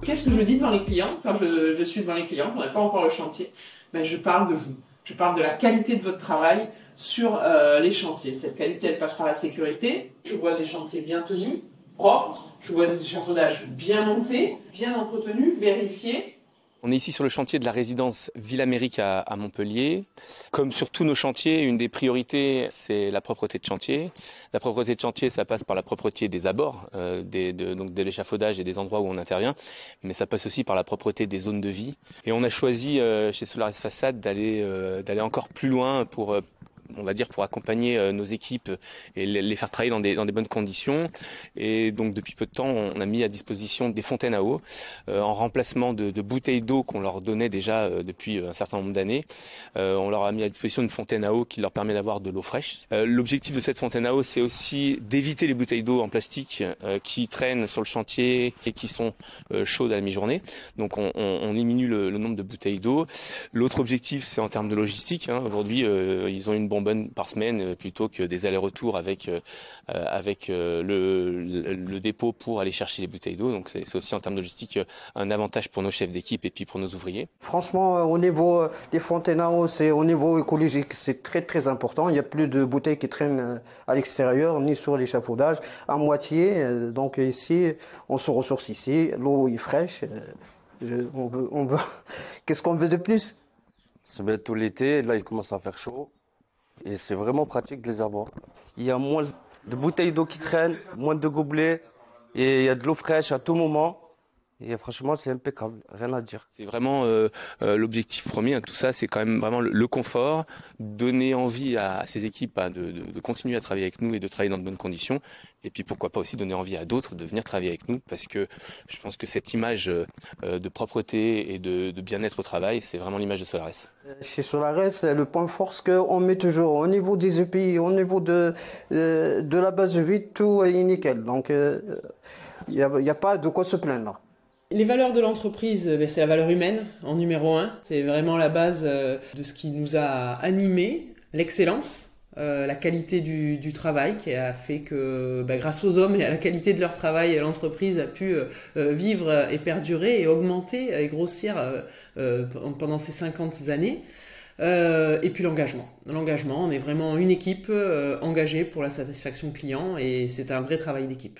Qu'est-ce que je dis devant les clients? Quand je suis devant les clients, on n'a pas encore le chantier, ben je parle de vous. Je parle de la qualité de votre travail sur les chantiers. Cette qualité, elle passe par la sécurité. Je vois des chantiers bien tenus, propres. Je vois des échafaudages bien montés, bien entretenus, vérifiés. On est ici sur le chantier de la résidence Ville-Amérique à Montpellier. Comme sur tous nos chantiers, une des priorités, c'est la propreté de chantier. La propreté de chantier, ça passe par la propreté des abords, donc de l'échafaudage et des endroits où on intervient, mais ça passe aussi par la propreté des zones de vie. Et on a choisi chez Solaris Façade d'aller encore plus loin pour on va dire pour accompagner nos équipes et les faire travailler dans des bonnes conditions. Et donc depuis peu de temps, on a mis à disposition des fontaines à eau en remplacement de bouteilles d'eau qu'on leur donnait déjà depuis un certain nombre d'années. On leur a mis à disposition une fontaine à eau qui leur permet d'avoir de l'eau fraîche. L'objectif de cette fontaine à eau, c'est aussi d'éviter les bouteilles d'eau en plastique qui traînent sur le chantier et qui sont chaudes à la mi-journée. Donc on diminue le nombre de bouteilles d'eau. L'autre objectif, c'est en termes de logistique. Aujourd'hui, ils ont une bonbonne par semaine plutôt que des allers-retours avec le dépôt pour aller chercher les bouteilles d'eau. Donc c'est aussi en termes de logistique un avantage pour nos chefs d'équipe et puis pour nos ouvriers. Franchement, au niveau des fontaines à eau, c'est au niveau écologique, c'est très très important. Il n'y a plus de bouteilles qui traînent à l'extérieur ni sur l'échafaudage à moitié. Donc ici, on se ressource ici. L'eau est fraîche. On veut... Qu'est-ce qu'on veut de plus? C'est bientôt l'été, là il commence à faire chaud et c'est vraiment pratique de les avoir. Il y a moins de bouteilles d'eau qui traînent, moins de gobelets et il y a de l'eau fraîche à tout moment. Et franchement, c'est impeccable, rien à dire. C'est vraiment l'objectif premier. Tout ça, c'est quand même vraiment le confort, donner envie à ces équipes de continuer à travailler avec nous et de travailler dans de bonnes conditions. Et puis pourquoi pas aussi donner envie à d'autres de venir travailler avec nous, parce que je pense que cette image de propreté et de bien-être au travail, c'est vraiment l'image de Solaris. Chez Solaris, le point fort, c'est qu'on met toujours au niveau des EPI, au niveau de la base de vie, tout est nickel. Donc il n'y a pas de quoi se plaindre. Les valeurs de l'entreprise, c'est la valeur humaine en numéro 1. C'est vraiment la base de ce qui nous a animés, l'excellence, la qualité du travail qui a fait que grâce aux hommes et à la qualité de leur travail, l'entreprise a pu vivre et perdurer et augmenter et grossir pendant ces 50 années. Et puis l'engagement. L'engagement, on est vraiment une équipe engagée pour la satisfaction client et c'est un vrai travail d'équipe.